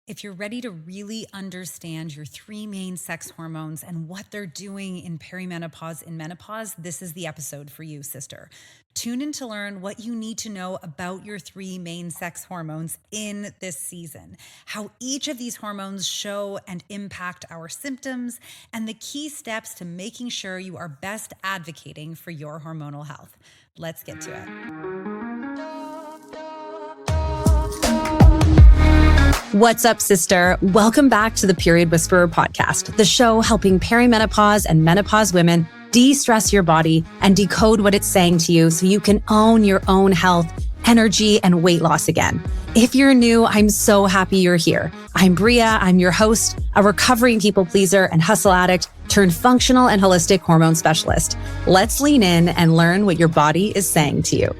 If you're ready to really understand your three main sex hormones and what they're doing in perimenopause and menopause, this is the episode for you, sister. Tune in to learn what you need to know about your three main sex hormones in this season, how each of these hormones show and impact our symptoms, and the key steps to making sure you are best advocating for your hormonal health. Let's get to it. What's up, sister? Welcome back to the Period Whisperer podcast, the show helping perimenopause and menopause women de-stress your body and decode what it's saying to you so you can own your own health, energy, and weight loss again. If you're new, I'm so happy you're here. I'm Bria. I'm your host, a recovering people pleaser and hustle addict turned functional and holistic hormone specialist. Let's lean in and learn what your body is saying to you.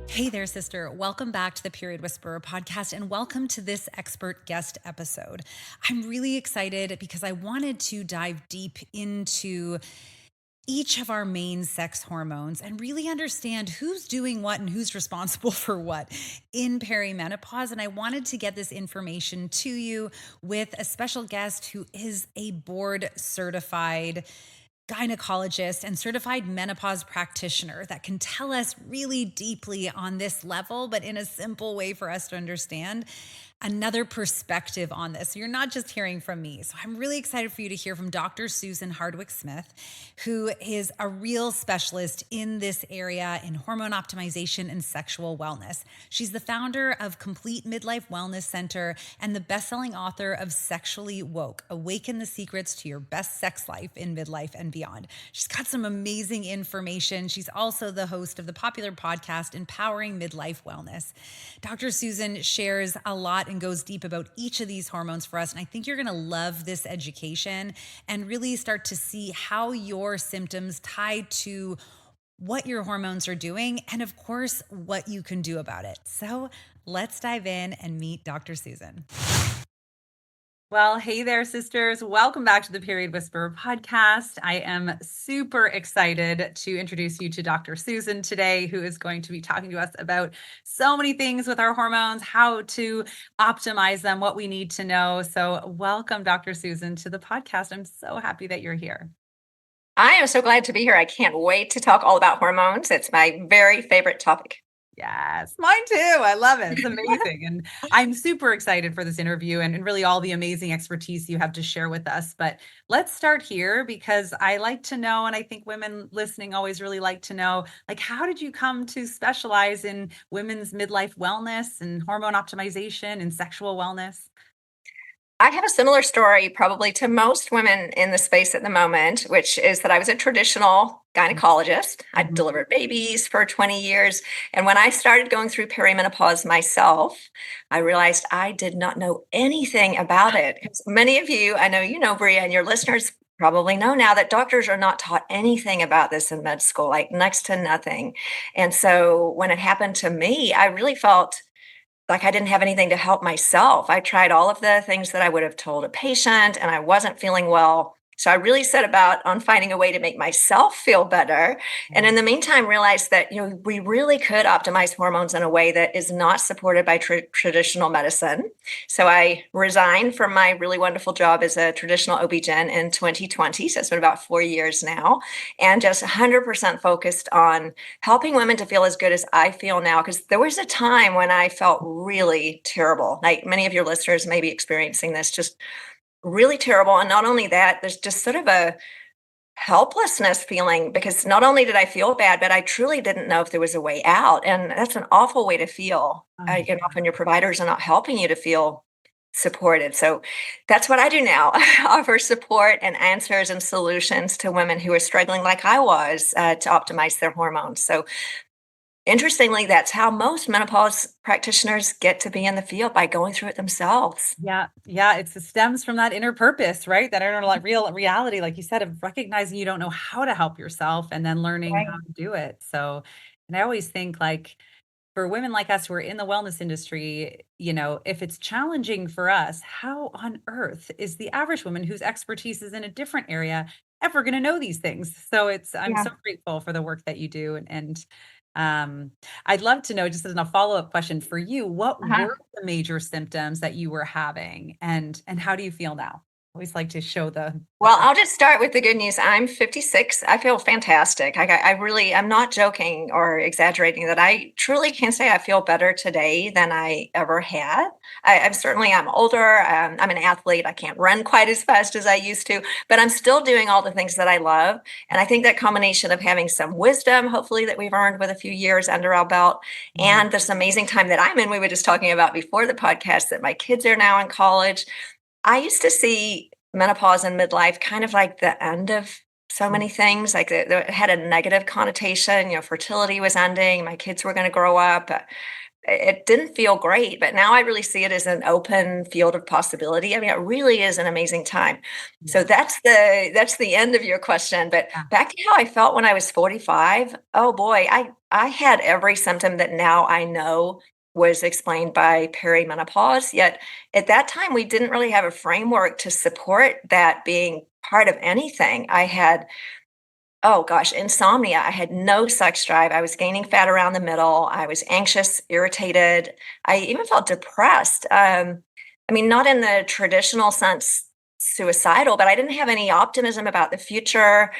Hey there, sister. Welcome back to the Period Whisperer podcast and welcome to this expert guest episode. I'm really excited because I wanted to dive deep into each of our main sex hormones and really understand who's doing what and who's responsible for what in perimenopause. And I wanted to get this information to you with a special guest who is a board-certified gynecologist and certified menopause practitioner that can tell us really deeply on this level, but in a simple way for us to understand another perspective on this. So you're not just hearing from me. So I'm really excited for you to hear from Dr. Susan Hardwick-Smith, who is a real specialist in this area in hormone optimization and sexual wellness. She's the founder of Complete Midlife Wellness Center and the best-selling author of Sexually Woke, Awaken the Secrets to Your Best Sex Life in Midlife and Beyond. She's got some amazing information. She's also the host of the popular podcast, Empowering Midlife Wellness. Dr. Susan shares a lot and goes deep about each of these hormones for us. And I think you're going to love this education and really start to see how your symptoms tie to what your hormones are doing and, of course, what you can do about it. So let's dive in and meet Dr. Susan. Well, hey there, sisters. Welcome back to the Period Whisperer podcast. I am super excited to introduce you to Dr. Susan today, who is going to be talking to us about so many things with our hormones, how to optimize them, what we need to know. So welcome, Dr. Susan, to the podcast. I'm so happy that you're here. I am so glad to be here. I can't wait to talk all about hormones. It's my very favorite topic. Yes, mine too. I love it. It's amazing. And I'm super excited for this interview and really all the amazing expertise you have to share with us. But let's start here because I like to know, and I think women listening always really like to know, like, how did you come to specialize in women's midlife wellness and hormone optimization and sexual wellness? I have a similar story probably to most women in the space at the moment, which is that I was a traditional gynecologist. I Mhm. delivered babies for 20 years. And when I started going through perimenopause myself, I realized I did not know anything about it. 'Cause many of you, I know you know, Bria, and your listeners probably know now that doctors are not taught anything about this in med school, like next to nothing. And so when it happened to me, I really felt like I didn't have anything to help myself. I tried all of the things that I would have told a patient, and I wasn't feeling well. So I really set about on finding a way to make myself feel better. And in the meantime, realized that we really could optimize hormones in a way that is not supported by traditional medicine. So I resigned from my really wonderful job as a traditional OB-GYN in 2020. So it's been about 4 years now, and just 100% focused on helping women to feel as good as I feel now. Because there was a time when I felt really terrible. Like many of your listeners may be experiencing this, just really terrible. And not only that, there's just sort of a helplessness feeling because not only did I feel bad, but I truly didn't know if there was a way out. And that's an awful way to feel. Oh, Often your providers are not helping you to feel supported. So that's what I do now. I offer support and answers and solutions to women who are struggling like I was to optimize their hormones. So interestingly, that's how most menopause practitioners get to be in the field, by going through it themselves. yeah. Yeah. It stems from that inner purpose, right? That inner like real reality, like you said, of recognizing you don't know how to help yourself and then learning how Right. to do it. So, and I always think like for women like us who are in the wellness industry, if it's challenging for us, how on earth is the average woman whose expertise is in a different area ever going to know these things? So I'm Yeah. so grateful for the work that you do and I'd love to know, just as a follow-up question for you, what Uh-huh. were the major symptoms that you were having, and how do you feel now? I always like to show the Well, I'll just start with the good news. I'm 56. I feel fantastic. I'm not joking or exaggerating that I truly can say I feel better today than I ever had. I'm older. I'm an athlete. I can't run quite as fast as I used to, but I'm still doing all the things that I love. And I think that combination of having some wisdom, hopefully that we've earned with a few years under our belt, Mhm. and this amazing time that I'm in, we were just talking about before the podcast that my kids are now in college. I used to see menopause and midlife kind of like the end of so Yeah. many things, like it had a negative connotation. Fertility was ending, my kids were going to grow up. It didn't feel great, but now I really see it as an open field of possibility. I mean, it really is an amazing time. So Yeah. that's the end of your question. But back to how I felt when I was 45. Oh boy, I had every symptom that now I know was explained by perimenopause. Yet at that time, we didn't really have a framework to support that being part of anything. I had, oh gosh, insomnia. I had no sex drive. I was gaining fat around the middle. I was anxious, irritated. I even felt depressed. I mean, not in the traditional sense suicidal, but I didn't have any optimism about the future.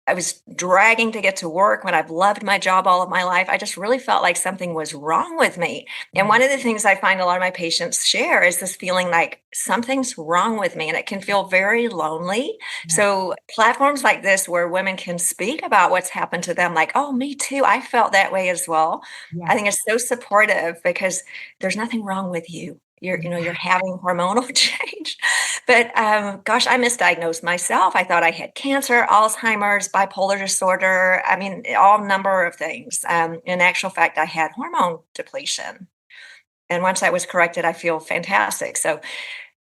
I was dragging to get to work when I've loved my job all of my life. I just really felt like something was wrong with me. And Mhm. one of the things I find a lot of my patients share is this feeling like something's wrong with me, and it can feel very lonely. Yeah. So, platforms like this where women can speak about what's happened to them, like, oh, me too, I felt that way as well. I Yeah. think it's so supportive because there's nothing wrong with you. You're having hormonal change. But gosh, I misdiagnosed myself. I thought I had cancer, Alzheimer's, bipolar disorder. I mean, all number of things. In actual fact, I had hormone depletion. And once that was corrected, I feel fantastic. So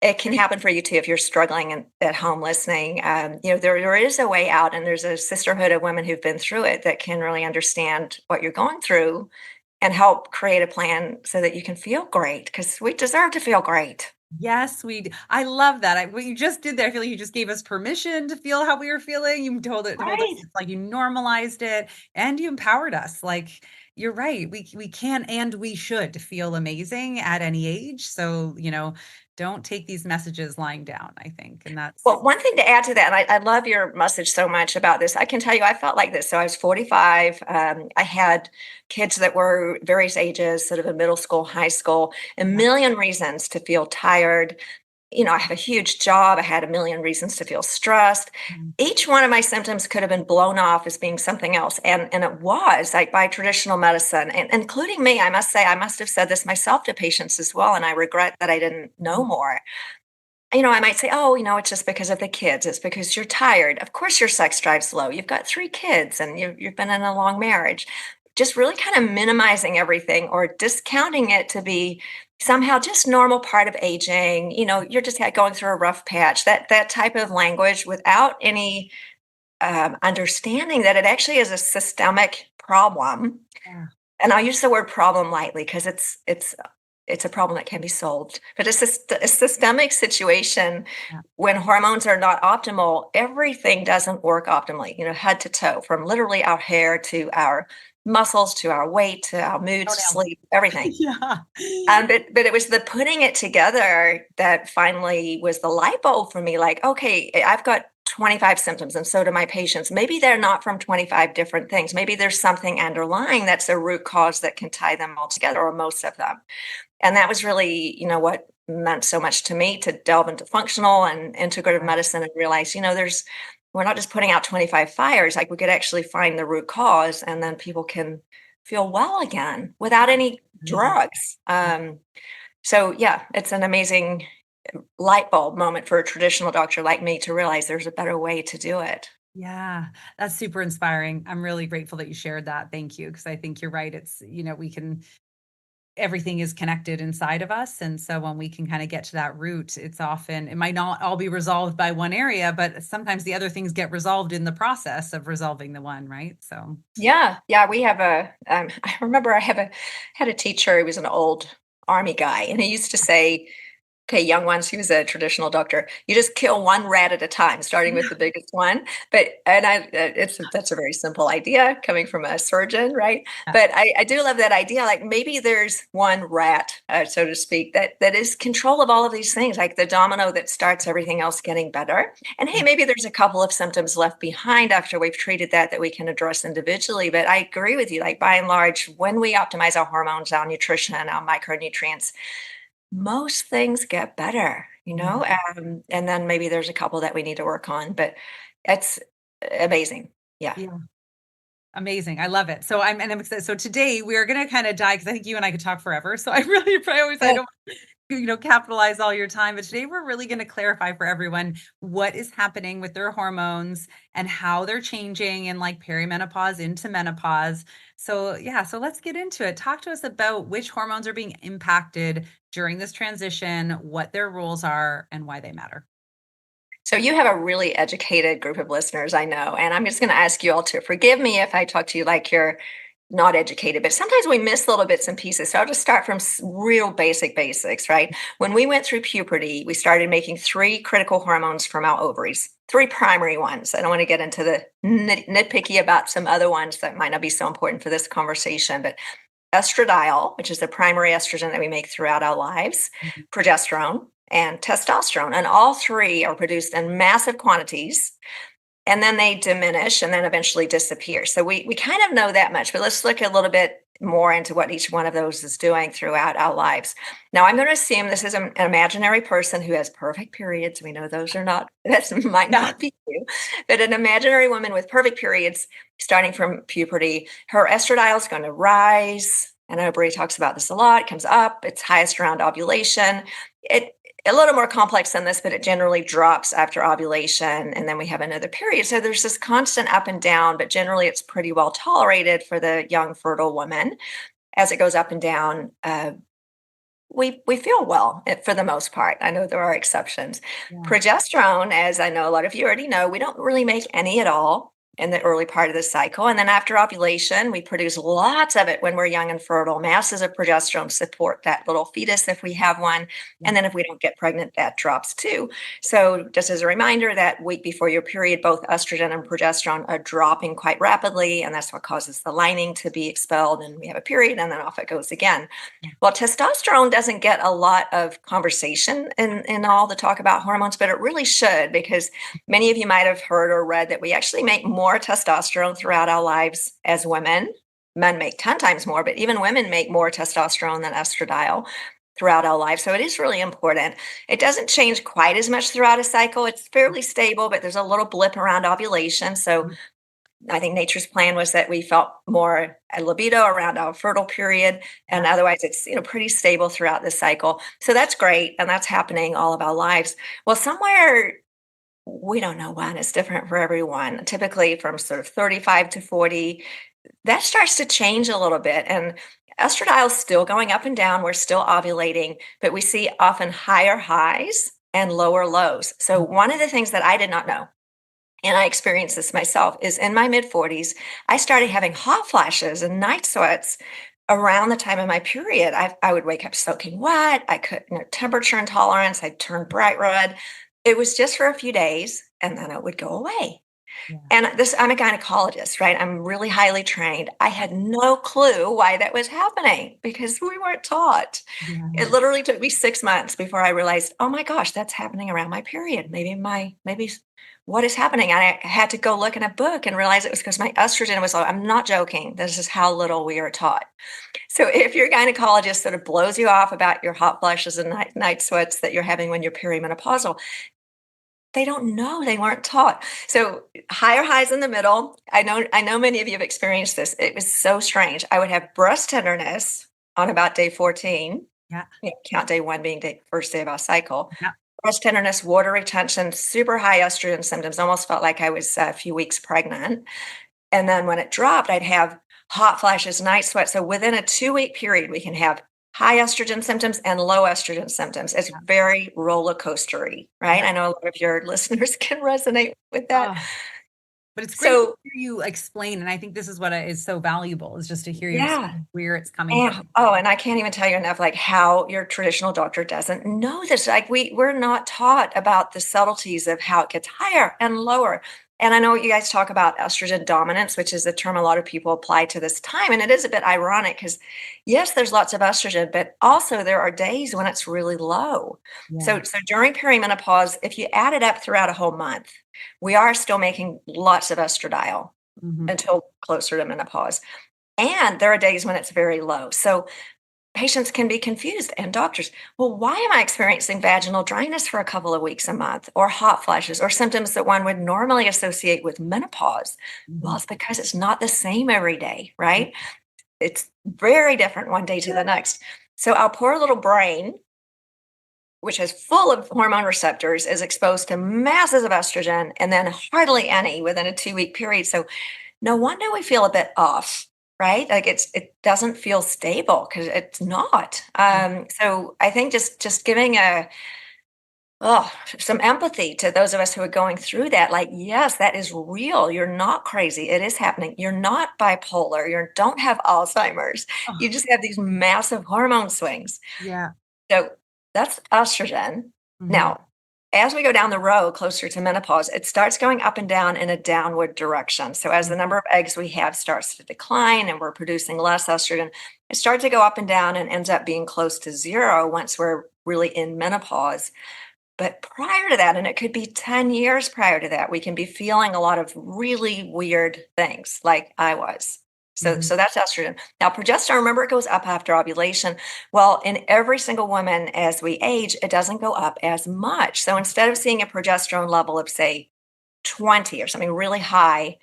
it can happen for you too if you're struggling at home listening. There is a way out, and there's a sisterhood of women who've been through it that can really understand what you're going through and help create a plan so that you can feel great because we deserve to feel great. Yes, I love that. What you just did there, I feel like you just gave us permission to feel how we were feeling. You told us Right. it's like you normalized it and you empowered us. Like you're right. We can and we should feel amazing at any age. So, don't take these messages lying down, I think. And that's Well, one thing to add to that, and I love your message so much about this. I can tell you, I felt like this. So I was 45. I had kids that were various ages, sort of in middle school, high school, a yeah. million reasons to feel tired. I have a huge job. I had a million reasons to feel stressed. Mhm. Each one of my symptoms could have been blown off as being something else. And it was like by traditional medicine, and including me. I must say, I must have said this myself to patients as well. And I regret that I didn't know more. I might say, oh, it's just because of the kids. It's because you're tired. Of course, your sex drive's low. You've got 3 kids and you've been in a long marriage. Just really kind of minimizing everything or discounting it to be somehow just normal part of aging. You're just going through a rough patch. That type of language without any understanding that it actually is a systemic problem. Yeah. And I'll use the word problem lightly because it's a problem that can be solved. But it's a systemic situation. Yeah. When hormones are not optimal, everything doesn't work optimally, head to toe, from literally our hair to our muscles to our weight to our moods, Toenails. sleep, everything. Yeah. But it was the putting it together that finally was the light bulb for me. Like, okay, I've got 25 symptoms, and so do my patients. Maybe they're not from 25 different things. Maybe there's something underlying that's a root cause that can tie them all together, or most of them. And that was really, what meant so much to me to delve into functional and integrative medicine and realize, we're not just putting out 25 fires, like we could actually find the root cause and then people can feel well again without any Amazing. drugs. So yeah, it's an amazing light bulb moment for a traditional doctor like me to realize there's a better way to do it. Yeah, that's super inspiring. I'm really grateful that you shared that. Thank you. Because I think you're right. It's, everything is connected inside of us. And so when we can kind of get to that root, it might not all be resolved by one area, but sometimes the other things get resolved in the process of resolving the one, right? So, Yeah, we have I remember had a teacher. He was an old army guy, and he used to say, okay, young ones, he was a traditional doctor. You just kill one rat at a time, starting with the biggest one. That's a very simple idea coming from a surgeon, right? Yeah. But I do love that idea. Like maybe there's one rat, so to speak, that is control of all of these things, like the domino that starts everything else getting better. And hey, maybe there's a couple of symptoms left behind after we've treated that we can address individually. But I agree with you. Like by and large, when we optimize our hormones, our nutrition, our micronutrients, most things get better, and then maybe there's a couple that we need to work on, but it's amazing. Yeah. Yeah. Amazing. I love it. I'm excited. So today we are going to kind of dive, because I think you and I could talk forever. So I don't, capitalize all your time. But today we're really going to clarify for everyone what is happening with their hormones and how they're changing in like perimenopause into menopause. So let's get into it. Talk to us about which hormones are being impacted during this transition, what their roles are, and why they matter. So you have a really educated group of listeners, I know, and I'm just going to ask you all to forgive me if I talk to you like you're not educated, but sometimes we miss little bits and pieces. So I'll just start from real basics, right? When we went through puberty, we started making 3 critical hormones from our ovaries, 3 primary ones. I don't want to get into the nitpicky about some other ones that might not be so important for this conversation, but estradiol, which is the primary estrogen that we make throughout our lives, progesterone, and testosterone. And all 3 are produced in massive quantities, and then they diminish and then eventually disappear. So we kind of know that much, but let's look a little bit more into what each one of those is doing throughout our lives. Now, I'm going to assume this is an imaginary person who has perfect periods. We know those are not, that might not be you, but an imaginary woman with perfect periods starting from puberty, her estradiol is going to rise. I know Brie talks about this a lot. It comes up. It's highest around ovulation. A little more complex than this, but it generally drops after ovulation, and then we have another period. So there's this constant up and down, but generally it's pretty well tolerated for the young fertile woman. As it goes up and down, we feel well for the most part. I know there are exceptions. Yeah. Progesterone, as I know a lot of you already know, we don't really make any at all in the early part of the cycle. And then after ovulation, we produce lots of it when we're young and fertile. Masses of progesterone support that little fetus if we have one. And then if we don't get pregnant, that drops too. So just as a reminder, that week before your period, both estrogen and progesterone are dropping quite rapidly. And that's what causes the lining to be expelled. And we have a period, and then off it goes again. Well, testosterone doesn't get a lot of conversation in all the talk about hormones, but it really should, because many of you might have heard or read that we actually make more testosterone throughout our lives as women. Men make 10 times more, but even women make more testosterone than estradiol throughout our lives. So it is really important. It doesn't change quite as much throughout a cycle. It's fairly stable, but there's a little blip around ovulation. So I think nature's plan was that we felt more libido around our fertile period, and otherwise it's pretty stable throughout the cycle. So that's great, and that's happening all of our lives. Well, somewhere, we don't know when, it's different for everyone. Typically from sort of 35 to 40, that starts to change a little bit. And estradiol is still going up and down. We're still ovulating, but we see often higher highs and lower lows. So one of the things that I did not know, and I experienced this myself, is in my mid 40s, I started having hot flashes and night sweats around the time of my period. I would wake up soaking wet. I could, temperature intolerance. I'd turn bright red. It was just for a few days, and then it would go away. Yeah. And I'm a gynecologist, right? I'm really highly trained. I had no clue why that was happening because we weren't taught. Yeah. It literally took me 6 months before I realized, oh my gosh, that's happening around my period. Maybe what is happening? And I had to go look in a book and realize it was because my estrogen was low. I'm not joking. This is how little we are taught. So if your gynecologist sort of blows you off about your hot flushes and night sweats that you're having when you're perimenopausal, they don't know. They weren't taught. So higher highs in the middle. I know many of you have experienced this. It was so strange. I would have breast tenderness on about day 14. Yeah. Count day 1 being the first day of our cycle. Yeah. Breast tenderness, water retention, super high estrogen symptoms. Almost felt like I was a few weeks pregnant. And then when it dropped, I'd have hot flashes, night sweat. So within a 2-week period, we can have high estrogen symptoms and low estrogen symptoms. It's very roller coastery, right? I know a lot of your listeners can resonate with that. But it's great to So, hear you explain, and I think this is what is so valuable, is just to hear you yeah. explain where it's coming from. And I can't even tell you enough, like, how your traditional doctor doesn't know this. Like, we're not taught about the subtleties of how it gets higher and lower. And I know you guys talk about estrogen dominance, which is a term a lot of people apply to this time. And it is a bit ironic because, yes, there's lots of estrogen, but also there are days when it's really low. Yeah. So during perimenopause, if you add it up throughout a whole month, we are still making lots of estradiol Mhm. until closer to menopause. And there are days when it's very low. So patients can be confused and doctors. Well, why am I experiencing vaginal dryness for a couple of weeks a month, or hot flashes, or symptoms that one would normally associate with menopause? Well, Mhm. it's because it's not the same every day, right? It's very different one day to the next. So our poor little brain, which is full of hormone receptors, is exposed to masses of estrogen and then hardly any within a 2-week period. So no wonder we feel a bit off, right? Like it doesn't feel stable because it's not. So I think just giving some empathy to those of us who are going through that. Like, yes, that is real. You're not crazy. It is happening. You're not bipolar. You don't have Alzheimer's. Oh, You just have these massive hormone swings. yeah. So that's estrogen. Mhm. Now, as we go down the road closer to menopause, it starts going up and down in a downward direction. So as the Mhm. number of eggs we have starts to decline and we're producing less estrogen, it starts to go up and down and ends up being close to zero once we're really in menopause. But prior to that, and it could be 10 years prior to that, we can be feeling a lot of really weird things like I was. So, Mhm. so that's estrogen. Now, progesterone, remember, it goes up after ovulation. Well, in every single woman as we age, it doesn't go up as much. So instead of seeing a progesterone level of, say, 20 or something really high,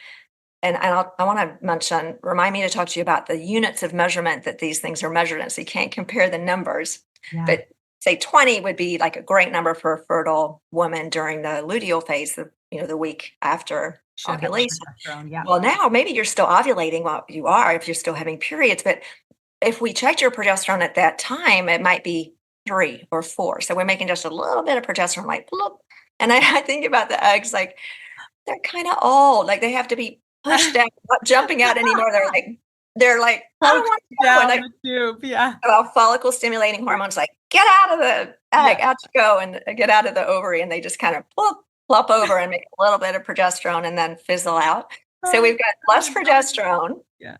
I want to remind me to talk to you about the units of measurement that these things are measured in. So you can't compare the numbers, Yeah. but say 20 would be like a great number for a fertile woman during the luteal phase, the week after Should have ovulation. progesterone, yeah. Well, now maybe you're still ovulating. Well, you are if you're still having periods, but if we checked your progesterone at that time, it might be 3 or 4. So we're making just a little bit of progesterone, like bloop. And I think about the eggs, like they're kind of old. Like they have to be pushed down, not jumping out anymore. They're like, I don't Poked want to go. And down the tube, yeah. well, follicle stimulating hormones, like, get out of the egg, Yeah. out you go, and get out of the ovary. And they just kind of plop over and make a little bit of progesterone and then fizzle out. So Oh, we've got oh less my god. progesterone. Yeah.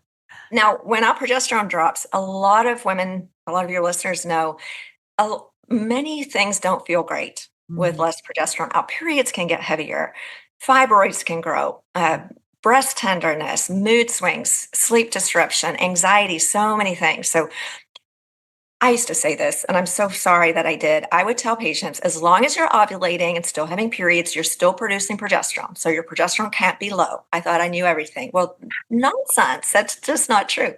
Now, when our progesterone drops, a lot of women, a lot of your listeners know, many things don't feel great with Mhm. less progesterone. Our periods can get heavier, fibroids can grow, breast tenderness, mood swings, sleep disruption, anxiety, so many things. So I used to say this, and I'm so sorry that I did. I would tell patients, as long as you're ovulating and still having periods, you're still producing progesterone. So your progesterone can't be low. I thought I knew everything. Well, nonsense. That's just not true.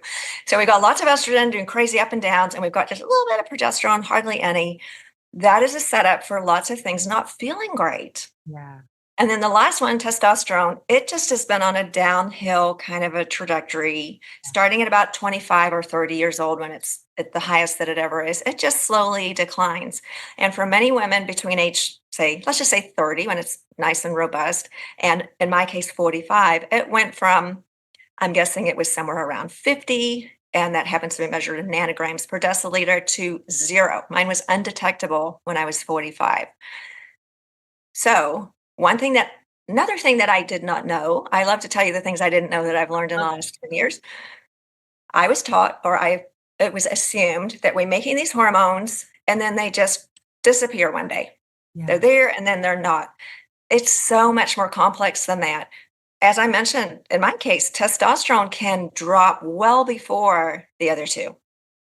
So we got lots of estrogen doing crazy up and downs, and we've got just a little bit of progesterone, hardly any. That is a setup for lots of things not feeling great. Yeah. And then the last one, testosterone, it just has been on a downhill kind of a trajectory, starting at about 25 or 30 years old when it's at the highest that it ever is. It just slowly declines. And for many women between age, say, let's just say 30, when it's nice and robust, and in my case, 45, it went from, I'm guessing it was somewhere around 50, and that happens to be measured in nanograms per deciliter, to zero. Mine was undetectable when I was 45. So, another thing that I did not know, I love to tell you the things I didn't know that I've learned in the Love it. last 10 years. I was taught, it was assumed that we're making these hormones and then they just disappear one day. They're Yeah. there and then they're not. It's so much more complex than that. As I mentioned, in my case, testosterone can drop well before the other two.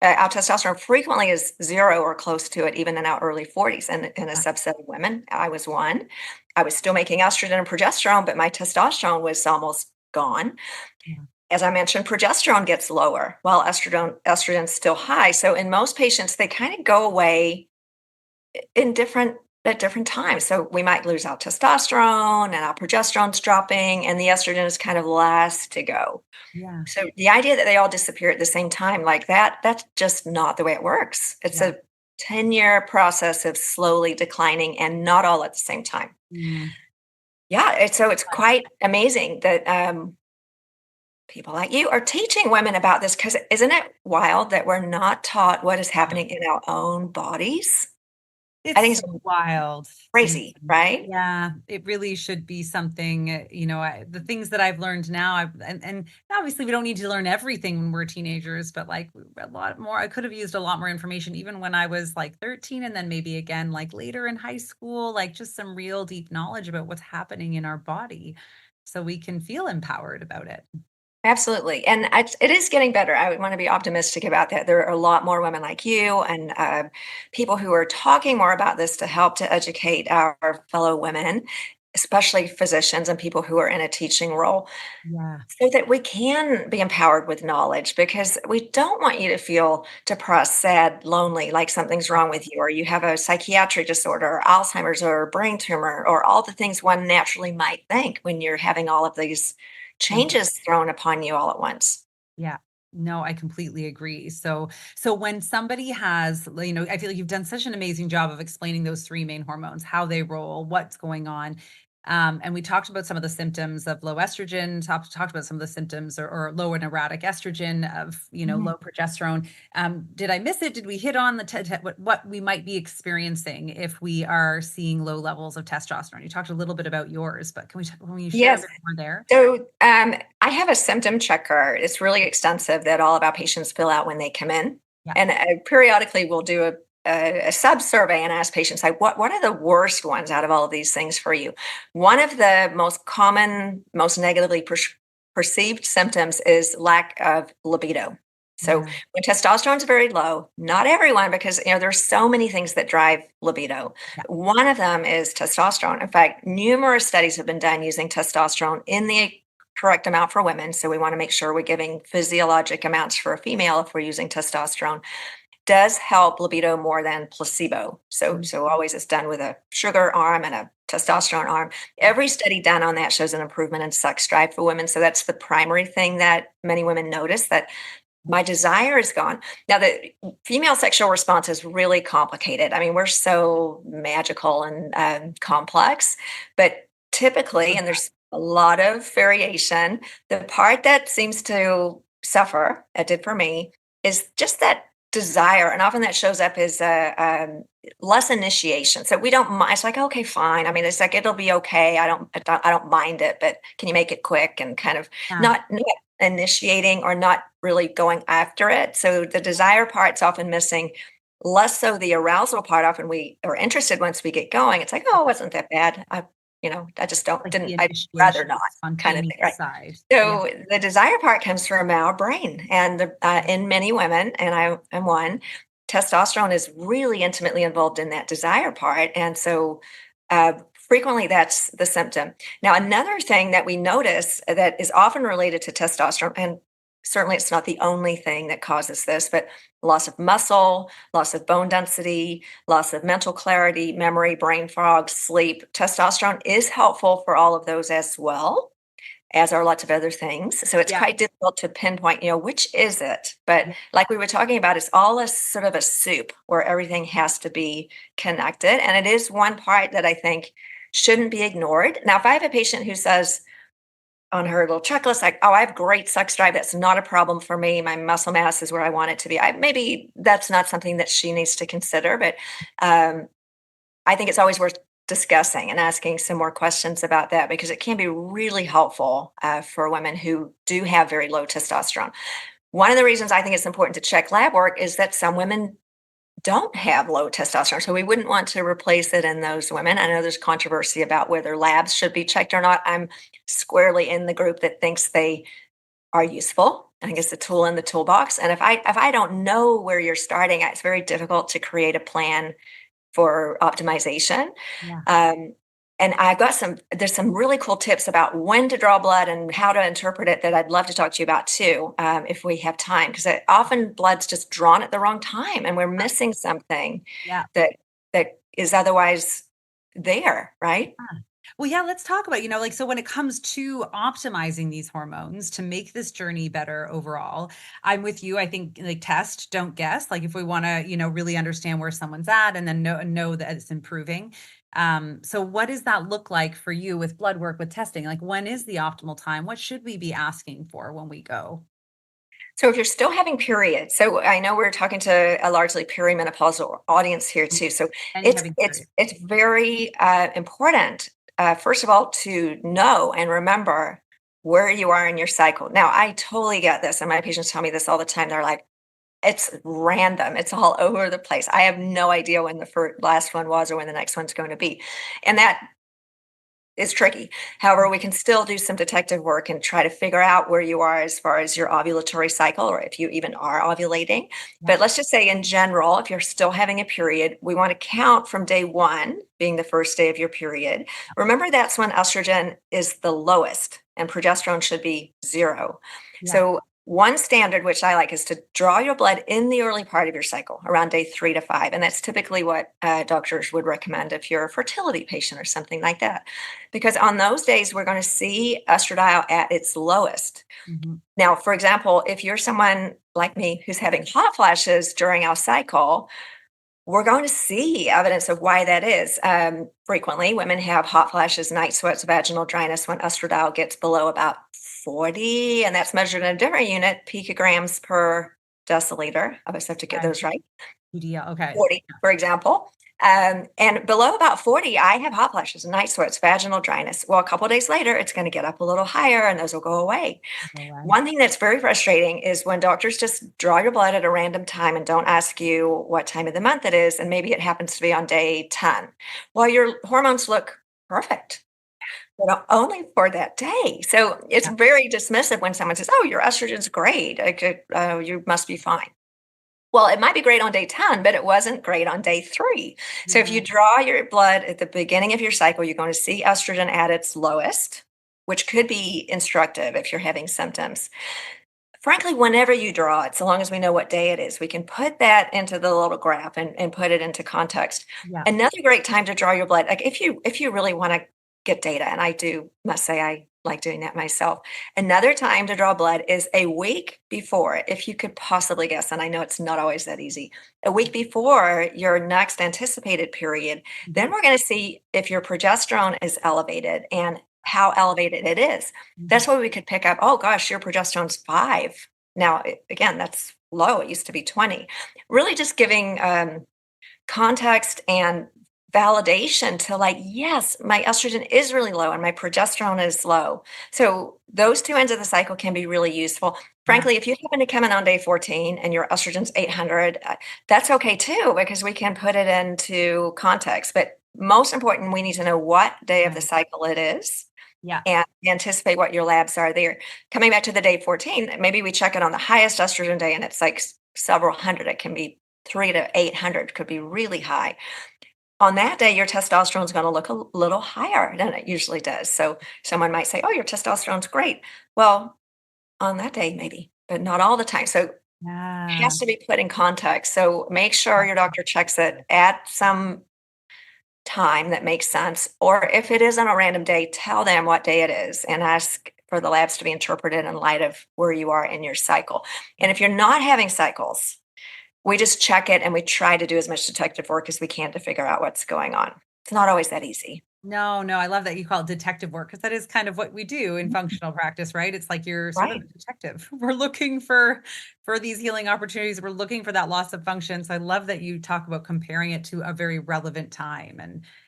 Our testosterone frequently is zero or close to it, even in our early 40s. And in a Yeah. subset of women, I was one. I was still making estrogen and progesterone, but my testosterone was almost gone. Yeah. As I mentioned, progesterone gets lower while estrogen's still high. So in most patients, they kind of go away in different at different times. So we might lose our testosterone and our progesterone's dropping, and the estrogen is kind of last to go. Yeah. So the idea that they all disappear at the same time like that, that's just not the way it works. It's Yeah. a 10-year process of slowly declining and not all at the same time. Mm. Yeah, so it's quite amazing that people like you are teaching women about this, because isn't it wild that we're not taught what is happening in our own bodies? I It's think so it's wild. crazy, right? Yeah, it really should be something, the things that I've learned now, and obviously we don't need to learn everything when we're teenagers, but like we read a lot more. I could have used a lot more information even when I was like 13, and then maybe again like later in high school, like just some real deep knowledge about what's happening in our body so we can feel empowered about it. Absolutely. And it is getting better. I would want to be optimistic about that. There are a lot more women like you and people who are talking more about this to help to educate our fellow women, especially physicians and people who are in a teaching role, Yeah. so that we can be empowered with knowledge, because we don't want you to feel depressed, sad, lonely, like something's wrong with you, or you have a psychiatric disorder, or Alzheimer's, or a brain tumor, or all the things one naturally might think when you're having all of these changes thrown upon you all at once. Yeah. No, I completely agree. So when somebody has, I feel like you've done such an amazing job of explaining those three main hormones, how they roll, what's going on. And we talked about some of the symptoms of low estrogen, talked about some of the symptoms or low and erratic estrogen of, Mhm. low progesterone. Did I miss it? Did we hit on the what we might be experiencing if we are seeing low levels of testosterone? You talked a little bit about yours, but can you share a Yes. bit more there? So I have a symptom checker. It's really extensive that all of our patients fill out when they come in. Yeah. And periodically we'll do a sub survey and ask patients, like, what are the worst ones out of all of these things for you? One of the most common, most negatively perceived symptoms is lack of libido. So Yeah. when testosterone is very low, not everyone, because there's so many things that drive libido. Yeah. One of them is testosterone. In fact, numerous studies have been done using testosterone in the correct amount for women. So we want to make sure we're giving physiologic amounts for a female if we're using testosterone. Does help libido more than placebo. So always it's done with a sugar arm and a testosterone arm. Every study done on that shows an improvement in sex drive for women. So that's the primary thing that many women notice, that my desire is gone. Now, the female sexual response is really complicated. I mean, we're so magical and complex, but typically, and there's a lot of variation, the part that seems to suffer, it did for me, is just that desire. And often that shows up as less initiation. So we don't mind. It's like, okay, fine. I mean, it's like, it'll be okay. I don't mind it, but can you make it quick and kind of Yeah. not initiating or not really going after it. So the desire part's often missing, less so the arousal part. Often we are interested once we get going. It's like, oh, it wasn't that bad. I just don't, Like the didn't, I'd rather initiation, not, kind of thing. spontaneous Right. side. Yeah. So the desire part comes from our brain, and in many women, and I am one, testosterone is really intimately involved in that desire part, and so frequently that's the symptom. Now, another thing that we notice that is often related to testosterone, and certainly it's not the only thing that causes this, but loss of muscle, loss of bone density, loss of mental clarity, memory, brain fog, sleep. Testosterone is helpful for all of those as well, as are lots of other things. So it's Yeah. quite difficult to pinpoint, which is it. But Yeah. like we were talking about, it's all a sort of a soup where everything has to be connected. And it is one part that I think shouldn't be ignored. Now, if I have a patient who says on her little checklist, like, oh, I have great sex drive, that's not a problem for me, my muscle mass is where I want it to be, maybe that's not something that she needs to consider. But I think it's always worth discussing and asking some more questions about that, because it can be really helpful for women who do have very low testosterone. One of the reasons I think it's important to check lab work is that some women don't have low testosterone. So we wouldn't want to replace it in those women. I know there's controversy about whether labs should be checked or not. I'm squarely in the group that thinks they are useful. I think it's a tool in the toolbox. And if I don't know where you're starting, it's very difficult to create a plan for optimization. Yeah. And there's some really cool tips about when to draw blood and how to interpret it that I'd love to talk to you about too, if we have time, because often blood's just drawn at the wrong time and we're missing something Yeah. that is otherwise there, right? Well, yeah, let's talk about, like, so when it comes to optimizing these hormones to make this journey better overall, I'm with you. I think like test, don't guess. Like if we want to, really understand where someone's at and then know that it's improving. So what does that look like for you with blood work, with testing? Like when is the optimal time? What should we be asking for when we go? So if you're still having periods, so I know we're talking to a largely perimenopausal audience here too. So Any it's having it's periods. it's very important, first of all, to know and remember where you are in your cycle. Now, I totally get this, and my patients tell me this all the time. They're like, "It's random. It's all over the place. I have no idea when the last one was or when the next one's going to be," and that is tricky. However, we can still do some detective work and try to figure out where you are as far as your ovulatory cycle, or if you even are ovulating. Yeah. But let's just say, in general, if you're still having a period, we want to count from day one, being the first day of your period. Remember, that's when estrogen is the lowest and progesterone should be zero. Yeah. So, one standard, which I like, is to draw your blood in the early part of your cycle, around day 3 to 5. And that's typically what doctors would recommend if you're a fertility patient or something like that, because on those days we're going to see estradiol at its lowest. Mhm. Now, for example, if you're someone like me who's having hot flashes during our cycle, we're going to see evidence of why that is. Frequently, women have hot flashes, night sweats, vaginal dryness when estradiol gets below about 40, and that's measured in a different unit, picograms per deciliter. I always have to get Okay. those right. PDL. Okay. 40, for example. And below about 40, I have hot flashes, night sweats, vaginal dryness. Well, a couple of days later, it's going to get up a little higher and those will go away. No way. One thing that's very frustrating is when doctors just draw your blood at a random time and don't ask you what time of the month it is, and maybe it happens to be on day 10. Well, your hormones look perfect, but only for that day. So it's Yeah. very dismissive when someone says, "Oh, your estrogen's great. You must be fine." Well, it might be great on day 10, but it wasn't great on day 3. So if Yeah. you draw your blood at the beginning of your cycle, you're going to see estrogen at its lowest, which could be instructive if you're having symptoms. Frankly, whenever you draw it, so long as we know what day it is, we can put that into the little graph and put it into context. Yeah. Another great time to draw your blood, like if you really want to get data, and I do must say I like doing that myself. Another time to draw blood is a week before, if you could possibly guess, and I know it's not always that easy, a week before your next anticipated period. Then Mhm. we're going to see if your progesterone is elevated and how elevated it is. Mhm. That's where we could pick up, oh gosh, your progesterone's 5. Now, again, that's low. It used to be 20. Really just giving context and validation to, like, yes, my estrogen is really low and my progesterone is low. So those two ends of the cycle can be really useful. Yeah. Frankly, if you happen to come in on day 14 and your estrogen's 800, that's okay too, because we can put it into context. But most important, we need to know what day of the Right. cycle it is Yeah. and anticipate what your labs are there. Coming back to the day 14, maybe we check it on the highest estrogen day and it's like several hundred. It can be 3 to 800, could be really high. On that day, your testosterone is going to look a little higher than it usually does. So someone might say, "Oh, your testosterone's great." Well, on that day, maybe, but not all the time. So it Yeah. has to be put in context. So make sure your doctor checks it at some time that makes sense. Or if it is on a random day, tell them what day it is and ask for the labs to be interpreted in light of where you are in your cycle. And if you're not having cycles, we just check it and we try to do as much detective work as we can to figure out what's going on. It's not always that easy. No, no, I love that you call it detective work because that is kind of what we do in Mhm. functional practice, right? It's like you're sort of Right. a detective. We're looking for these healing opportunities. We're looking for that loss of function. So I love that you talk about comparing it to a very relevant time.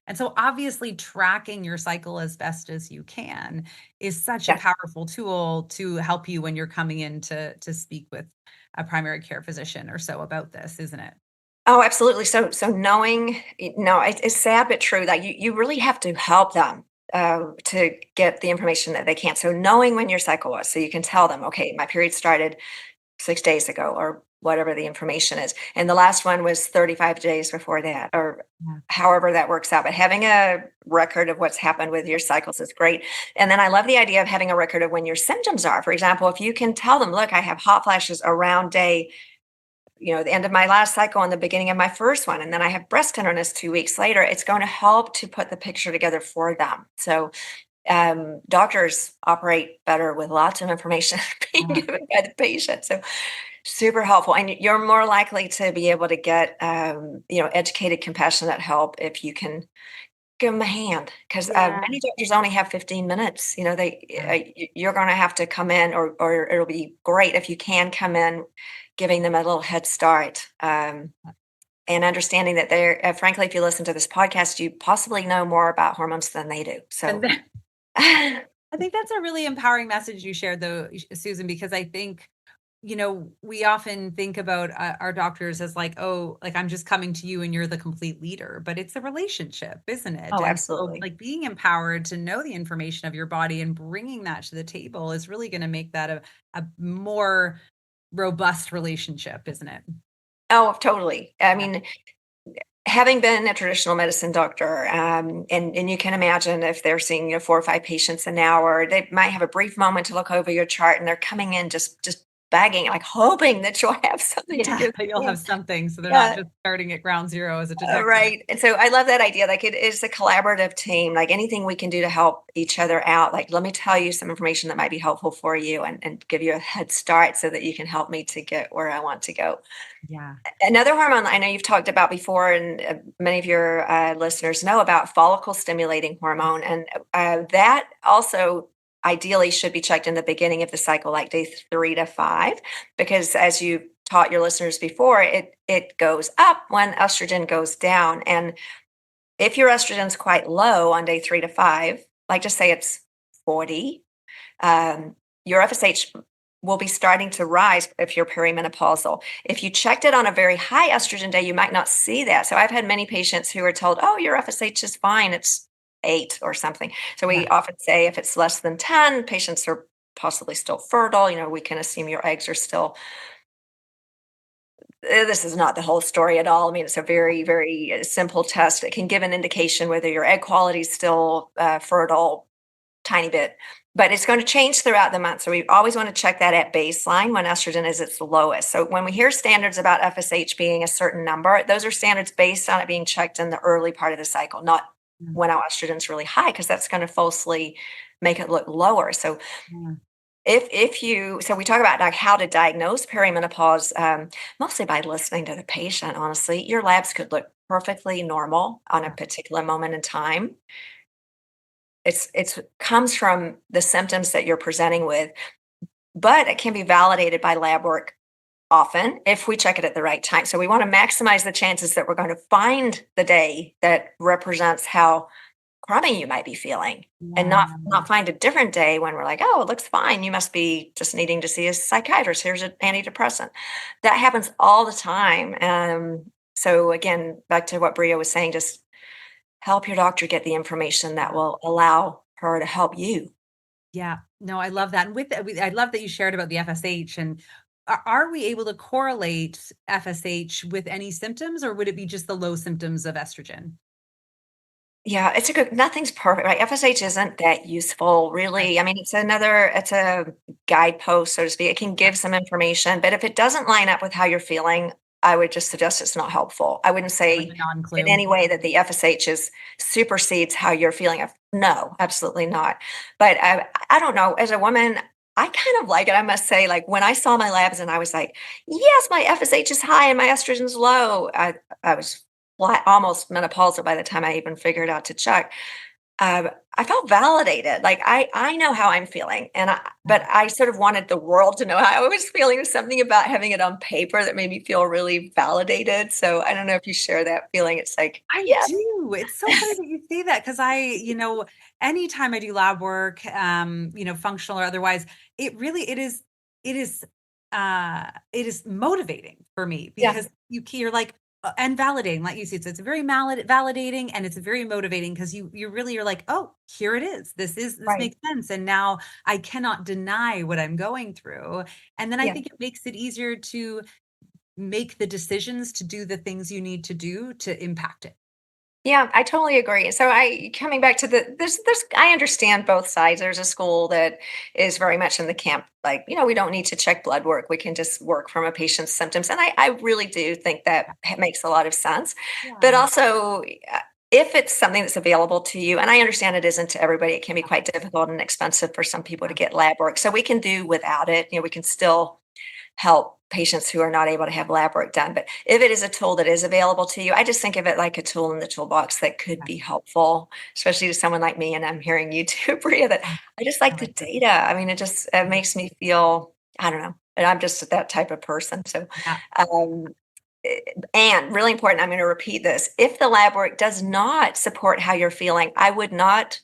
And so obviously tracking your cycle as best as you can is such a Yes. powerful tool to help you when you're coming in to speak with a primary care physician or so about this, isn't it? Oh, absolutely. So knowing, no, it's sad but true that you really have to help them to get the information that they can. So knowing when your cycle was, so you can tell them, okay, my period started 6 days ago, or whatever the information is, and the last one was 35 days before that, or Yeah. however that works out. But having a record of what's happened with your cycles is great. And then I love the idea of having a record of when your symptoms are. For example, if you can tell them, look, I have hot flashes around day the end of my last cycle and the beginning of my first one, and then I have breast tenderness 2 weeks later, it's going to help to put the picture together for them. So doctors operate better with lots of information being Yeah. given by the patient. So super helpful. And you're more likely to be able to get, educated, compassionate help if you can give them a hand. Because Yeah. many doctors only have 15 minutes. You're going to have to come in, or it'll be great if you can come in, giving them a little head start. And understanding that they're, frankly, if you listen to this podcast, you possibly know more about hormones than they do. And So, then I think that's a really empowering message you shared though, Susan, because I think, we often think about our doctors as like, oh, like I'm just coming to you and you're the complete leader, but it's a relationship, isn't it? oh, And so absolutely. like being empowered to know the information of your body and bringing that to the table is really going to make that a more robust relationship, isn't it? Oh, totally. I Yeah. mean, having been a traditional medicine doctor, and you can imagine if they're seeing 4 or 5 patients an hour, they might have a brief moment to look over your chart, and they're coming in just begging, like hoping that you'll have something to Yeah, give that you'll them. have something so they're not Yeah. just starting at ground zero as a detective. Right. And so I love that idea. Like, it is a collaborative team, like anything we can do to help each other out. Like, let me tell you some information that might be helpful for you, and give you a head start so that you can help me to get where I want to go. Yeah. Another hormone I know you've talked about before, and many of your listeners know about, follicle stimulating hormone. And that also ideally should be checked in the beginning of the cycle, like day 3 to 5, because as you taught your listeners before, it goes up when estrogen goes down. And if your estrogen's quite low on day 3 to 5, like just say it's 40, your FSH will be starting to rise if you're perimenopausal. If you checked it on a very high estrogen day, you might not see that. So I've had many patients who are told, oh, your FSH is fine, it's 8 or something. So Yeah. we often say if it's less than 10, patients are possibly still fertile. We can assume your eggs are still. This is not the whole story at all. I mean, it's a very, very simple test. It can give an indication whether your egg quality is still fertile, tiny bit, but it's going to change throughout the month. So we always want to check that at baseline when estrogen is its lowest. So when we hear standards about FSH being a certain number, those are standards based on it being checked in the early part of the cycle, not Mm. when our estrogen's really high, because that's going to falsely make it look lower. So Yeah. so we talk about like how to diagnose perimenopause, mostly by listening to the patient. Honestly, your labs could look perfectly normal on a particular moment in time. It's comes from the symptoms that you're presenting with, but it can be validated by lab work often if we check it at the right time. So we want to maximize the chances that we're going to find the day that represents how crummy you might be feeling, and Yeah. not find a different day when we're like, oh, it looks fine, you must be just needing to see a psychiatrist, here's an antidepressant. That happens all the time. So again, back to what Bria was saying, just help your doctor get the information that will allow her to help you. Yeah. No, I love that. And with that, I love that you shared about the FSH. And are we able to correlate FSH with any symptoms, or would it be just the low symptoms of estrogen? Yeah, it's a good, nothing's perfect, right? FSH isn't that useful, Right. really. I mean, it's a guidepost, so to speak. It can give some information, but if it doesn't line up with how you're feeling, I would just suggest it's not helpful. I wouldn't Yeah, like say a in non-clue. any way that the FSH is supersedes how you're feeling. No, absolutely not. But I don't know. As a woman, I kind of like it. I must say, like when I saw my labs and I was like, yes, my FSH is high and my estrogen's low. I was almost menopausal by the time I even figured out to check. I felt validated. Like I know how I'm feeling, but I sort of wanted the world to know how I was feeling. There's something about having it on paper that made me feel really validated. So I don't know if you share that feeling. It's like, I yes, do. It's so funny that you say that because anytime I do lab work, functional or otherwise, it is, it is motivating for me yeah, because you're like, and validating, like you said, so it's very validating and it's very motivating because you really you're like, oh, here it is. This right, makes sense, and now I cannot deny what I'm going through, and then I yeah. think it makes it easier to make the decisions to do the things you need to do to impact it. Yeah, I totally agree. So coming back to I understand both sides. There's a school that is very much in the camp, like, we don't need to check blood work. We can just work from a patient's symptoms. And I really do think that makes a lot of sense. But Yeah. also, if it's something that's available to you, and I understand it isn't to everybody, it can be quite difficult and expensive for some people to get lab work. So we can do without it. We can still help patients who are not able to have lab work done. But if it is a tool that is available to you, I just think of it like a tool in the toolbox that could be helpful, especially to someone like me. And I'm hearing you too, Bria, that I just I like the like that. data. I mean, it makes me feel, I don't know, and I'm just that type of person. So, Yeah. um, and really important, I'm going to repeat this. If the lab work does not support how you're feeling, I would not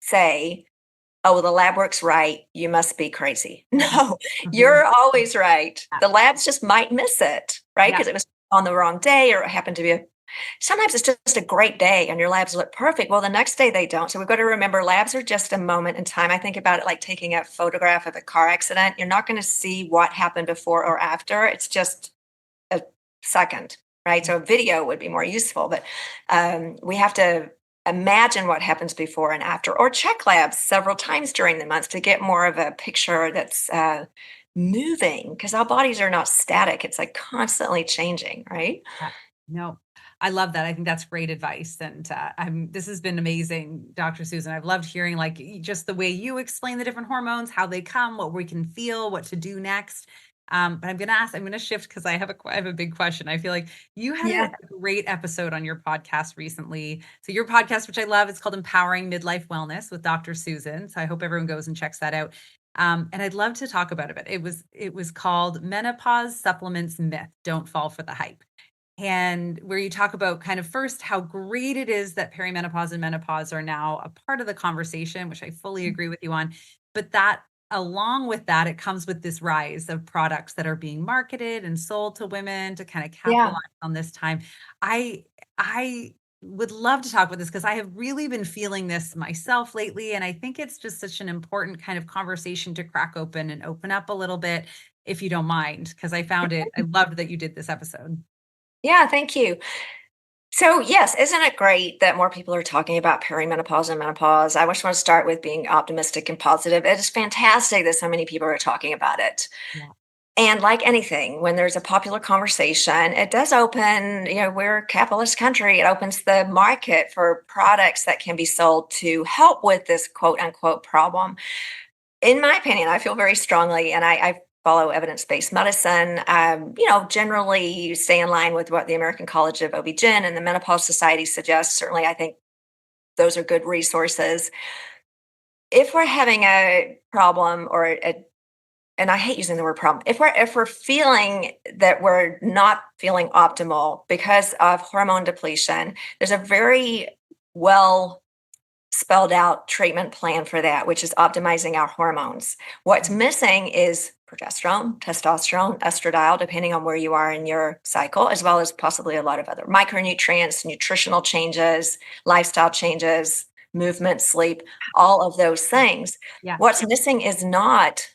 say, oh, well, the lab work's right. You must be crazy. Mhm. No, Mhm. you're always right. Yeah. The labs just might miss it, right? Yeah. Because it was on the wrong day or it happened to be sometimes it's just a great day and your labs look perfect. Well, the next day they don't. So we've got to remember labs are just a moment in time. I think about it like taking a photograph of a car accident. You're not going to see what happened before or after. It's just a second, right? So a video would be more useful, but we have to imagine what happens before and after, or check labs several times during the month to get more of a picture that's moving, because our bodies are not static. It's like constantly changing, right? Yeah. No, I love that. I think that's great advice. And this has been amazing, Dr. Susan. I've loved hearing like just the way you explain the different hormones, how they come, what we can feel, what to do next. But I'm going to shift because I have a big question. I feel like you had Yeah. a great episode on your podcast recently. So your podcast, which I love, it's called Empowering Midlife Wellness with Dr. Susan. So I hope everyone goes and checks that out. And I'd love to talk about it. It was called Menopause Supplements Myth. Don't fall for the hype, and where you talk about kind of first how great it is that perimenopause and menopause are now a part of the conversation, which I fully agree with you on. But that along with that, it comes with this rise of products that are being marketed and sold to women to kind of Yeah. capitalize on this time. I would love to talk about this because I have really been feeling this myself lately. And I think it's just such an important kind of conversation to crack open and open up a little bit, if you don't mind, because I loved that you did this episode. Yeah. Thank you. So, yes, isn't it great that more people are talking about perimenopause and menopause? I just want to start with being optimistic and positive. It is fantastic that so many people are talking about it. Yeah. And like anything, when there's a popular conversation, it does open, we're a capitalist country. It opens the market for products that can be sold to help with this quote unquote problem. In my opinion, I feel very strongly, and I follow evidence-based medicine. Generally you stay in line with what the American College of OB-GYN and the Menopause Society suggests. Certainly, I think those are good resources. If we're having a problem and I hate using the word problem, if we're feeling that we're not feeling optimal because of hormone depletion, there's a very well spelled out treatment plan for that, which is optimizing our hormones. What's missing is progesterone, testosterone, estradiol, depending on where you are in your cycle, as well as possibly a lot of other micronutrients, nutritional changes, lifestyle changes, movement, sleep, all of those things. Yeah. What's missing is not,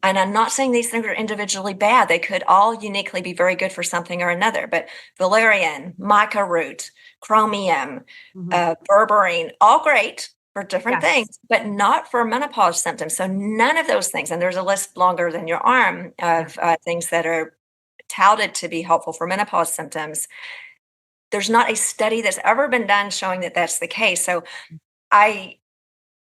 and I'm not saying these things are individually bad. They could all uniquely be very good for something or another, but valerian, maca root, chromium, Mhm. berberine, all great for different Yes. things, but not for menopause symptoms. So none of those things, and there's a list longer than your arm Yeah. of things that are touted to be helpful for menopause symptoms. There's not a study that's ever been done showing that that's the case. So I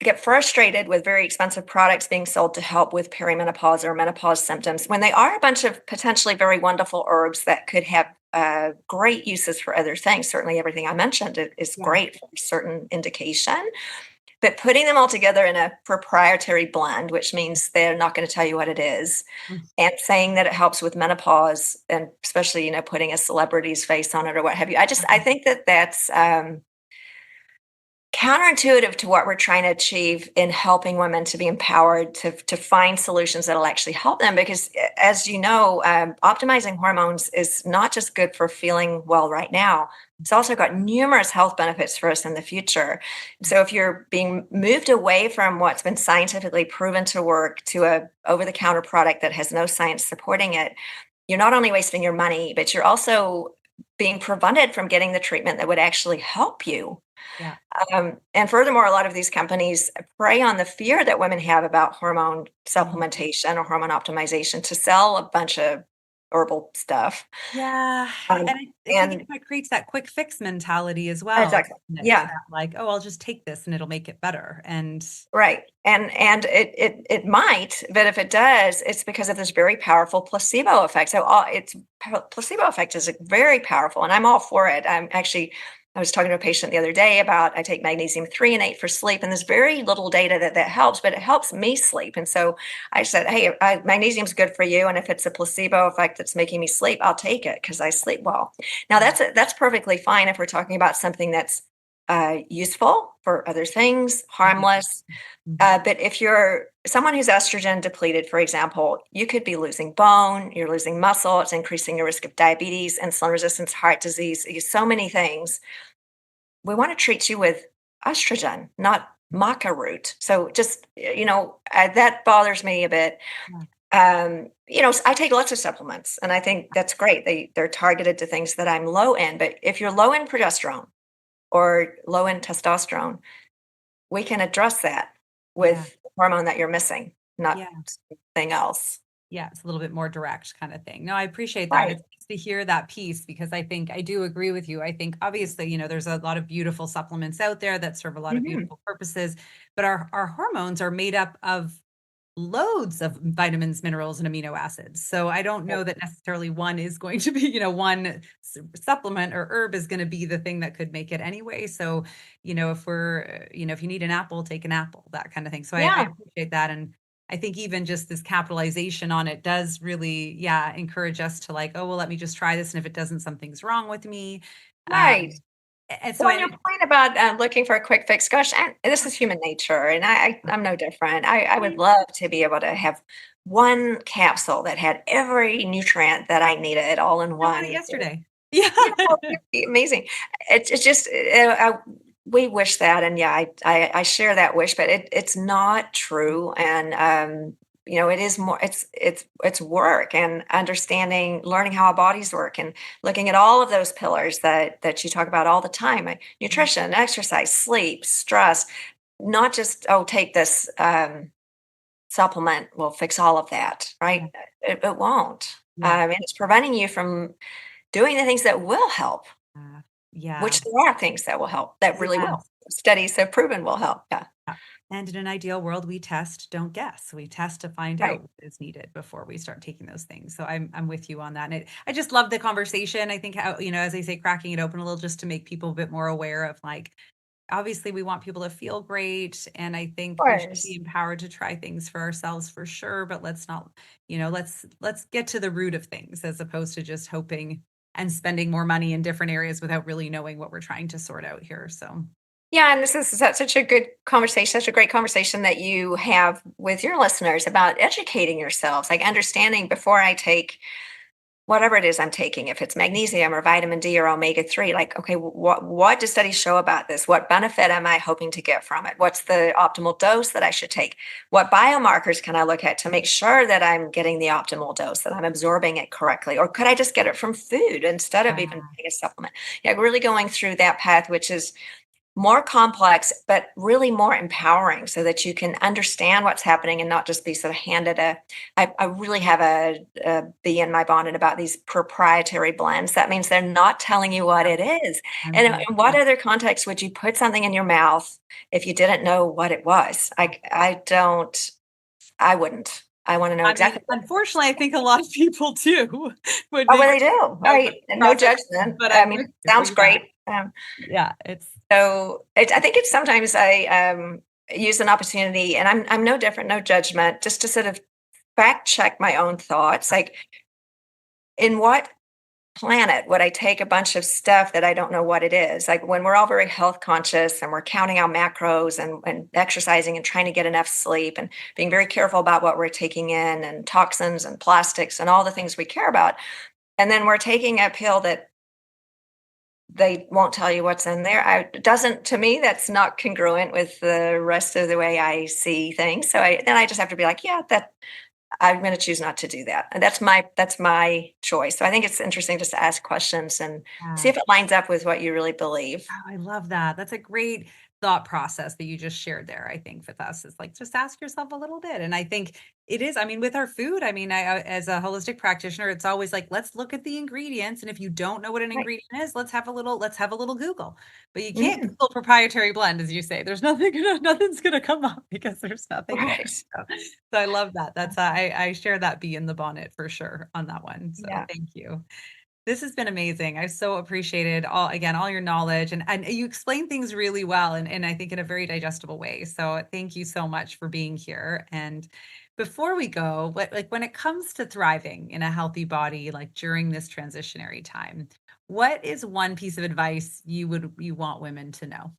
get frustrated with very expensive products being sold to help with perimenopause or menopause symptoms when they are a bunch of potentially very wonderful herbs that could have great uses for other things. Certainly, everything I mentioned is Yeah. great for a certain indication, but putting them all together in a proprietary blend, which means they're not going to tell you what it is, Mm. and saying that it helps with menopause, and especially putting a celebrity's face on it or what have you. I think that that's counterintuitive to what we're trying to achieve in helping women to be empowered to find solutions that'll actually help them, because as you know, optimizing hormones is not just good for feeling well right now. It's also got numerous health benefits for us in the future. So if you're being moved away from what's been scientifically proven to work to a over-the-counter product that has no science supporting it, you're not only wasting your money, but you're also being prevented from getting the treatment that would actually help you. Yeah. And furthermore, a lot of these companies prey on the fear that women have about hormone supplementation or hormone optimization to sell a bunch of herbal stuff. Yeah, Um, and I think and it creates that quick fix mentality as well, exactly, doesn't it? yeah. That like, "Oh, I'll just take this and it'll make it better," and Right. And it might, but if it does, it's because of this very powerful placebo effect. So it's placebo effect is very powerful, and I'm all for it. I was talking to a patient the other day about I take magnesium 3 and 8 for sleep, and there's very little data that helps, but it helps me sleep. And so I said, hey, magnesium's good for you, and if it's a placebo effect that's making me sleep, I'll take it because I sleep well. Now that's perfectly fine if we're talking about something that's useful for other things, mhm, harmless. mhm. But if you're someone who's estrogen depleted, for example, you could be losing bone, you're losing muscle, it's increasing your risk of diabetes, insulin resistance, heart disease, so many things. We want to treat you with estrogen, not maca root. So just, that bothers me a bit. Yeah, I take lots of supplements and I think that's great. They're targeted to things that I'm low in. But if you're low in progesterone or low in testosterone, we can address that yeah, with the hormone that you're missing, not yeah. something else. Yeah, it's a little bit more direct kind of thing. No, I appreciate that. Right. It's nice to hear that piece because I think I do agree with you. I think obviously, there's a lot of beautiful supplements out there that serve a lot of Mhm. beautiful purposes, but our hormones are made up of loads of vitamins, minerals, and amino acids. So I don't know that necessarily one is going to be, one supplement or herb is going to be the thing that could make it anyway. So, if we're, if you need an apple, take an apple, that kind of thing. So I Yeah. appreciate that. And I think even just this capitalization on it does really, yeah, encourage us to like, oh, well, let me just try this. And if it doesn't, something's wrong with me. Right. And so, Well, and your point about looking for a quick fix, gosh, this is human nature, and I'm no different. I would love to be able to have one capsule that had every nutrient that I needed all in I had it one. yesterday. Yeah. It'd be amazing. It's just we wish that, and yeah, I share that wish, but it's not true, and it is more. It's work and understanding, learning how our bodies work, and looking at all of those pillars that you talk about all the time: nutrition, exercise, sleep, stress. Not just take this supplement will fix all of that, right? Yeah. It won't. Yeah. And it's preventing you from doing the things that will help, Yeah. Yeah. which there are things that will help, that really will. Yes. Studies have proven will help. Yeah. Yeah. And in an ideal world, we test, don't guess. We test to find Right. out what is needed before we start taking those things. So I'm with you on that. And I just love the conversation. I think how, as I say, cracking it open a little just to make people a bit more aware of like, obviously we want people to feel great. And I think Of we should be course. empowered to try things for ourselves for sure. But let's not, let's get to the root of things as opposed to just hoping and spending more money in different areas without really knowing what we're trying to sort out here. So Yeah, and this is such a good conversation, such a great conversation that you have with your listeners about educating yourselves, like understanding before I take whatever it is I'm taking, if it's magnesium or vitamin D or omega-3, like, okay, what do studies show about this? What benefit am I hoping to get from it? What's the optimal dose that I should take? What biomarkers can I look at to make sure that I'm getting the optimal dose, that I'm absorbing it correctly? Or could I just get it from food instead of even taking a supplement? Yeah, really going through that path, which is more complex, but really more empowering so that you can understand what's happening and not just be sort of handed I really have a bee in my bonnet about these proprietary blends. That means they're not telling you what it is. I'm And good. in what other context would you put something in your mouth if you didn't know what it was? I wouldn't. I want to know I mean, exactly what. unfortunately, I think a lot of people do would Oh, make well, they do, but right? And no process, judgment. but I I'm mean, with it you. sounds great. Yeah, it's So I think it's sometimes I use an opportunity, and I'm no different, no judgment, just to sort of fact check my own thoughts. Like, in what planet would I take a bunch of stuff that I don't know what it is? Like when we're all very health conscious and we're counting our macros and exercising and trying to get enough sleep and being very careful about what we're taking in and toxins and plastics and all the things we care about. And then we're taking a pill that they won't tell you what's in there. It doesn't to me, that's not congruent with the rest of the way I see things. So then I just have to be like, yeah, that I'm going to choose not to do that. And that's my choice. So I think it's interesting just to ask questions and see Yeah. if it lines up with what you really believe. Oh, I love that. That's a great thought process that you just shared there. I think with us is like, just ask yourself a little bit. And I think it is, I mean, with our food, I mean, as a holistic practitioner, it's always like, let's look at the ingredients. And if you don't know what an Right. ingredient is, let's have a little Google, but you can't Yeah. Google proprietary blend, as you say. There's nothing's going to come up because there's nothing there. Right. So I love that. That's, I share that bee in the bonnet for sure on that one. So Yeah. thank you. This has been amazing. I so appreciated all your knowledge and you explain things really well and I think in a very digestible way. So thank you so much for being here. And before we go, when it comes to thriving in a healthy body, like during this transitionary time, what is one piece of advice you want women to know?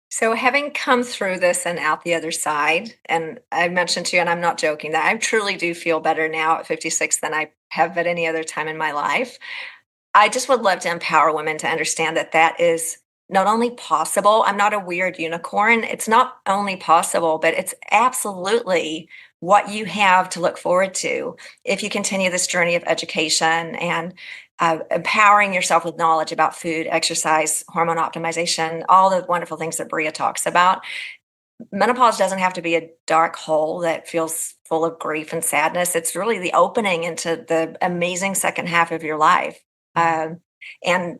So having come through this and out the other side, and I mentioned to you, and I'm not joking, that I truly do feel better now at 56 than I have at any other time in my life. I just would love to empower women to understand that that is not only possible. I'm not a weird unicorn. It's not only possible, but it's absolutely what you have to look forward to if you continue this journey of education and empowering yourself with knowledge about food, exercise, hormone optimization, all the wonderful things that Bria talks about. Menopause doesn't have to be a dark hole that feels full of grief and sadness. It's really the opening into the amazing second half of your life. Um, and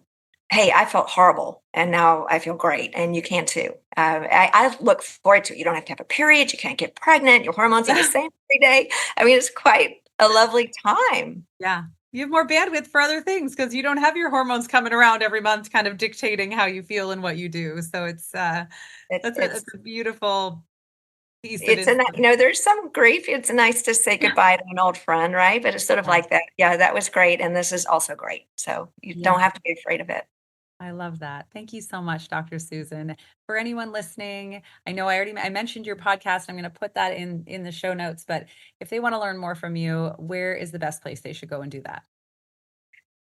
hey, I felt horrible and now I feel great and you can too. I look forward to it. You don't have to have a period. You can't get pregnant. Your hormones are the same every day. I mean, it's quite a lovely time. Yeah. You have more bandwidth for other things because you don't have your hormones coming around every month, kind of dictating how you feel and what you do. So it's It, that's a beautiful piece of it's a insight. there's some grief. It's nice to say goodbye to an old friend, right? But it's sort of Yeah. like that. Yeah, that was great, and this is also great. So you Yeah. don't have to be afraid of it. I love that. Thank you so much, Dr. Susan. For anyone listening, I know I mentioned your podcast. I'm going to put that in the show notes, but if they want to learn more from you, where is the best place they should go and do that?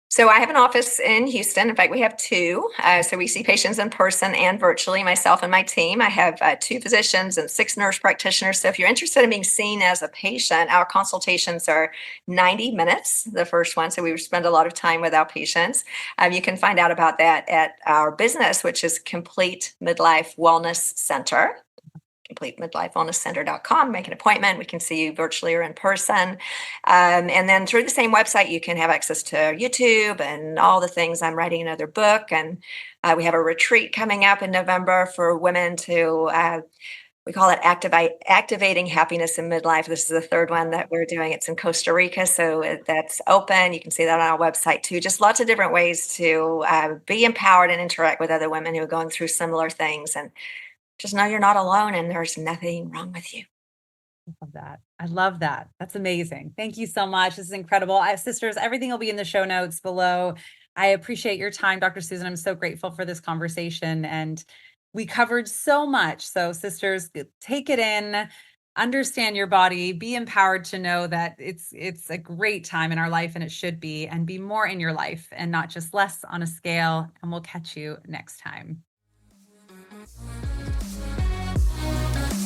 So I have an office in Houston. In fact, we have two. So we see patients in person and virtually, myself and my team. I have 2 physicians and 6 nurse practitioners. So if you're interested in being seen as a patient, our consultations are 90 minutes, the first one. So we spend a lot of time with our patients. You can find out about that at our business, which is Complete Midlife Wellness Center. CompleteMidlifeWellnessCenter.com. Make an appointment. We can see you virtually or in person. And then through the same website, you can have access to YouTube and all the things. I'm writing another book, and we have a retreat coming up in November for women to. We call it Activating Happiness in Midlife. This is the 3rd one that we're doing. It's in Costa Rica, so that's open. You can see that on our website too. Just lots of different ways to be empowered and interact with other women who are going through similar things. And just know you're not alone and there's nothing wrong with you. I love that. I love that. That's amazing. Thank you so much. This is incredible. Sisters, everything will be in the show notes below. I appreciate your time, Dr. Susan. I'm so grateful for this conversation and we covered so much. So sisters, take it in, understand your body, be empowered to know that it's a great time in our life and it should be, and be more in your life and not just less on a scale. And we'll catch you next time.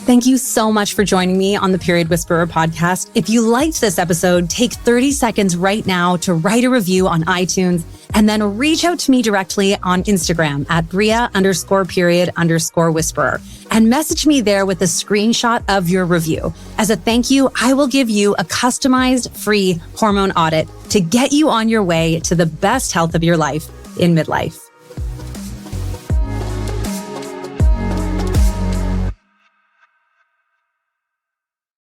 Thank you so much for joining me on the Period Whisperer podcast. If you liked this episode, take 30 seconds right now to write a review on iTunes and then reach out to me directly on Instagram at Bria_period_whisperer and message me there with a screenshot of your review. As a thank you, I will give you a customized free hormone audit to get you on your way to the best health of your life in midlife.